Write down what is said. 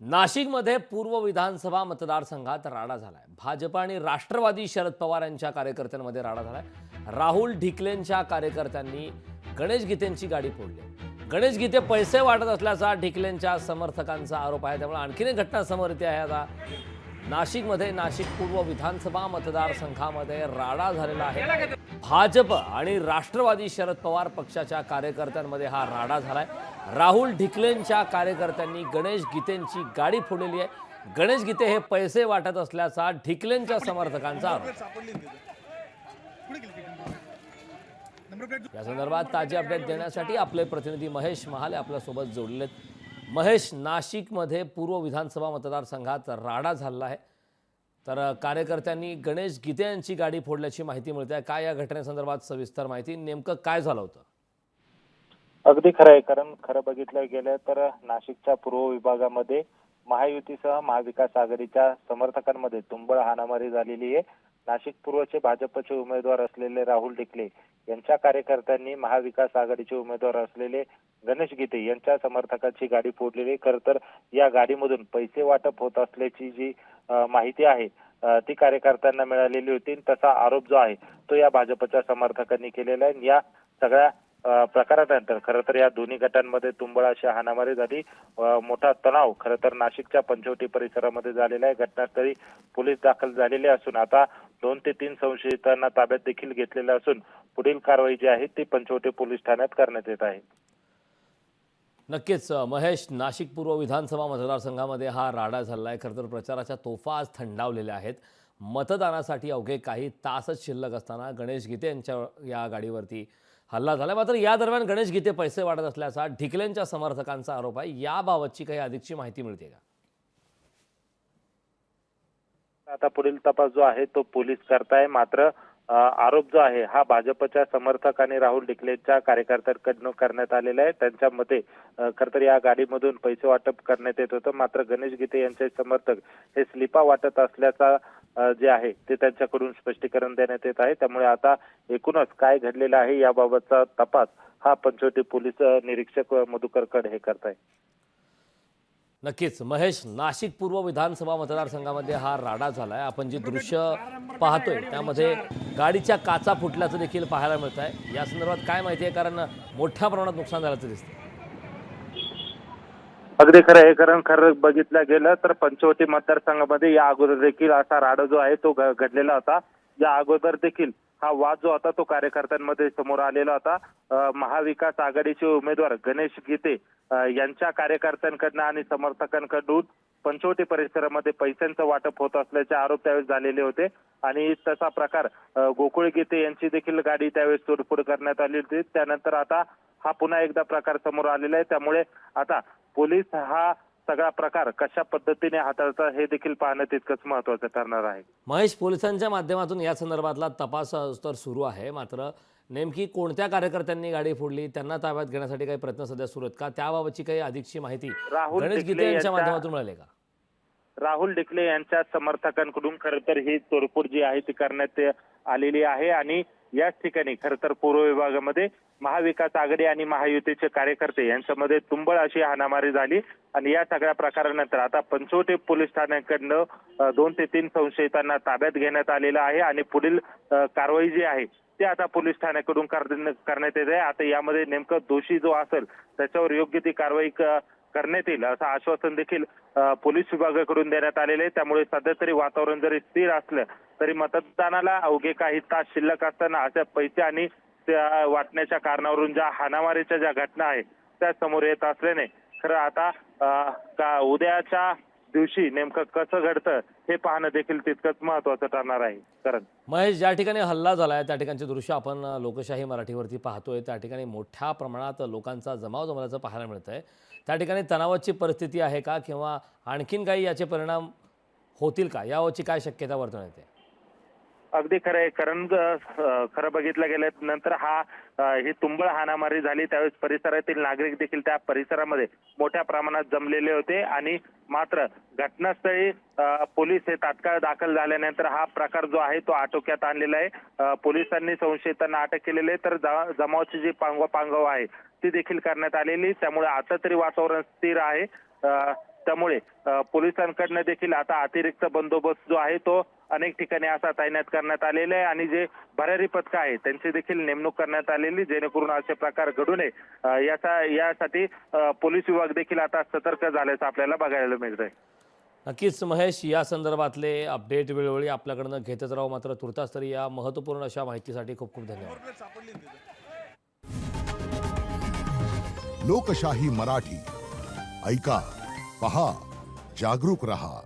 नाशिकमध्ये पूर्व विधानसभा मतदारसंघात राडा झालाय। भाजप आणि राष्ट्रवादी शरद पवार यांच्या कार्यकर्त्यांमध्ये राडा झालाय। राहुल ढिकलेंच्या कार्यकर्त्यांनी गणेश गीतेंची गाडी फोडली। गणेश गीते पैसे वाटत असल्याचा ढिकलेंच्या समर्थकांचा आरोप आहे। त्यामुळे आणखीन एक घटना समोर येते आहे। आता नाशिकमध्ये नाशिक पूर्व विधानसभा मतदारसंघामध्ये राडा झालेला आहे। भाजप आणि राष्ट्रवादी शरद पवार पक्षाच्या कार्यकर्त्यांमध्ये हा राडा झालाय। राहुल ढिकलेंच्या कार्यकर्त्यांनी गणेश गीतेंची गाडी फोडलेली आहे। गणेश गीते हे पैसे वाटत असल्याचा ढिकलेंच्या समर्थकांचा आरोप। या संदर्भात ताजी अपडेट देण्यासाठी आपले प्रतिनिधी महेश महाले आपल्यासोबत जोडलेत। महेश, नाशिकमध्ये पूर्व विधानसभा मतदारसंघात राडा झाला आहे, तर कार्यकर्त्यांनी गणेश गीते यांची गाडी फोडल्याची माहिती मिळते आहे। काय या घटनेसंदर्भात सविस्तर माहिती, नेमकं काय झालं होतं? अगदी खरं आहे, कारण खरं बघितलं गेलं तर नाशिकच्या पूर्व विभागामध्ये महायुतीसह महाविकास आघाडीच्या समर्थकांमध्ये तुंबळ हाणामारी झालेली आहे। नाशिक पूर्वचे भाजपचे उमेदवार असलेले राहुल ढिकले यांच्या कार्यकर्त्यांनी महाविकास आघाडीचे उमेदवार असलेले गणेश गीते यांच्या समर्थकांची गाडी फोडलेली। खरं तर या गाडीमधून पैसे वाटप होत असल्याची जी माहिती आहे ती कार्यकर्त्यांना मिळालेली होती। तसा आरोप जो आहे तो या भाजपच्या समर्थकांनी केलेला आहे। या सगळ्या प्रकारानंतर खरं तर या दोन्ही गटांमध्ये तुंबळ अशी हाणामारी झाली। मोठा तणाव खरं तर नाशिकच्या पंचवटी परिसरामध्ये झालेला आहे। घटनास्थळी पोलीस दाखल झालेले असून आता 2 ते 3 संशयितांना ताब्यात देखील घेतलेले असून पुढील कारवाई जी आहे ती पंचवटी पोलीस ठाण्यात करण्यात येत आहे। नक्कीच महेश, नाशिक पूर्व विधानसभा मतदारसंघामध्ये हा राडा झाला आहे। खरं तर प्रचाराच्या तोफा आज थंडावलेल्या आहेत। मतदानासाठी अवघे काही तासच शिल्लक असताना गणेश गीते यांच्या या गाडीवरती हल्ला झाला। मात्र या दरम्यान गणेश गीते पैसे वाटत असल्याचा ढिकलेंच्या समर्थकांचा आरोप आहे। याबाबतची काही अधिकची माहिती मिळते का? आता पुढील तपास जो आहे तो पोलीस करताय। मात्र आरोप जो आहे हा भाजपच्या समर्थक आणि राहुल ढिकलेंच्या कार्यकर्त्यांकडून करण्यात आलेला आहे। त्यांच्या मते खरं तर या गाडीमधून पैसे वाटप करण्यात येत होतं, मात्र गणेश गीते यांचे समर्थक हे स्लिपा वाटत असल्याचा जे आहे ते त्यांच्याकडून स्पष्टीकरण देण्यात येत आहे। त्यामुळे आता एकूणच काय घडलेलं आहे याबाबतचा तपास हा पंचवटी पोलीस निरीक्षक मधुकर कड हे करताय। नक्कीच महेश, नाशिक पूर्व विधानसभा मतदारसंघामध्ये हा राडा झाला आहे। आपण जी दृश्य पाहतोय त्यामध्ये गाडीच्या काचा फुटल्याचं देखील पाहायला मिळत आहे। या संदर्भात काय माहिती आहे, कारण मोठ्या प्रमाणात नुकसान झाल्याचं दिसतं? अगदी खरं आहे, कारण खरं बघितलं गेलं तर पंचवटी मतदारसंघामध्ये या अगोदर देखील असा राडा जो आहे तो घडलेला होता। या अगोदर देखील हा वाद जो होता तो कार्यकर्त्यांमध्ये समोर आलेला होता। महाविकास आघाडीचे उमेदवार गणेश गीते यांच्या कार्यकर्त्यांकडून आणि समर्थकांकडून पंचवटी परिसरामध्ये पैशांचं वाटप होत असल्याचे आरोप त्यावेळेस झालेले होते आणि तसा प्रकार गोकुळ गीते यांची देखील गाडी त्यावेळेस तोडफोड करण्यात आली होती। त्यानंतर आता हा पुन्हा एकदा प्रकार समोर आलेला आहे। त्यामुळे आता पोलीस हा सगळा प्रकार कशा पद्धतीने हाताळतात हे देखील पाहणं तितकंच महत्त्वाचं ठरणार आहे। महेश, पोलिसांच्या माध्यमातून या संदर्भातला तपास तर सुरू आहे, मात्र नेमकी कोणत्या कार्यकर्त्यांनी गाडी फोडली, त्यांना ताब्यात घेण्यासाठी काही प्रयत्न सध्या सुरू आहेत का? त्याबाबतची काही अधिकची माहिती राहुल गणेश ढिकले गीते यांच्या यांच्या माध्यमातून मिळाली का? राहुल ढिकले यांच्या समर्थकांकडून खरं तर ही तोडफोड जी आहे ती करण्यात आलेली आहे आणि याच ठिकाणी खरं तर पूर्व विभागामध्ये महाविकास आघाडी आणि महायुतीचे कार्यकर्ते यांच्यामध्ये तुंबळ अशी हाणामारी झाली आणि या सगळ्या प्रकारानंतर आता पंचवटी पोलीस ठाण्याकडनं 2 ते 3 संशयितांना ताब्यात घेण्यात आलेलं आहे आणि पुढील कारवाई जी आहे ते आता पोलीस ठाण्याकडून करण्यात येत आहे। आता यामध्ये नेमकं दोषी जो असेल त्याच्यावर योग्य ती कारवाई करण्यात येईल असं आश्वासन देखील पोलीस विभागाकडून देण्यात आलेले आहे। त्यामुळे सध्या तरी वातावरण जरी स्थिर असलं तरी मतदानाला अवघे काही तास शिल्लक असताना अशा पैसे आणि त्या वाटण्याच्या कारणावरून ज्या हाणामारीच्या ज्या घटना आहेत त्या समोर येत असल्याने खरं आता उद्याच्या दिवशी नेमकं कसं घडतं हे पाहणं देखील तितकंच महत्त्वाचं ठरणार आहे। कारण महेश, ज्या ठिकाणी हल्ला झाला आहे त्या ठिकाणचे दृश्य आपण लोकशाही मराठीवरती पाहतोय। त्या ठिकाणी मोठ्या प्रमाणात लोकांचा जमाव जमल्याचं पाहायला मिळतं आहे। त्या ठिकाणी तणावाची परिस्थिती आहे का, किंवा आणखीन काही याचे परिणाम होतील का, यावरची काय शक्यता वर्तवण्यात येते? अगदी खरं आहे, कारण खरं बघितलं गेलं नंतर ही तुंबळ हाणामारी झाली त्यावेळेस परिसरातील नागरिक देखील त्या परिसरामध्ये मोठ्या प्रमाणात जमलेले होते आणि मात्र घटनास्थळी पोलीस हे तात्काळ दाखल झाल्यानंतर हा प्रकार जो आहे तो आटोक्यात आणलेला आहे। पोलिसांनी संशयितांना अटक केलेली आहे, तर जमावाची जी पांगव आहे ती देखील करण्यात आलेली। त्यामुळे आता तरी वातावरण स्थिर आहे। त्यामुळे पोलिसांकडनं देखील आता अतिरिक्त बंदोबस्त जो आहे तो अनेक ठिकाणी असा तैनात करण्यात आलेला आहे आणि जे भरारी पथक आहे त्यांची देखील नेमणूक करण्यात आलेली, जेणेकरून असे प्रकार घडू नये यासाठी पोलीस विभाग देखील आता सतर्क झाल्याचं आपल्याला बघायला मिळतंय. नक्कीच महेश, या संदर्भातले अपडेट वेळोवेळी आपल्याकडनं घेतच राहू. मात्र तुर्तास तरी या महत्त्वपूर्ण अशा माहितीसाठी खूप खूप धन्यवाद. लोकशाही मराठी ऐका, पहा, जागरूक रहा.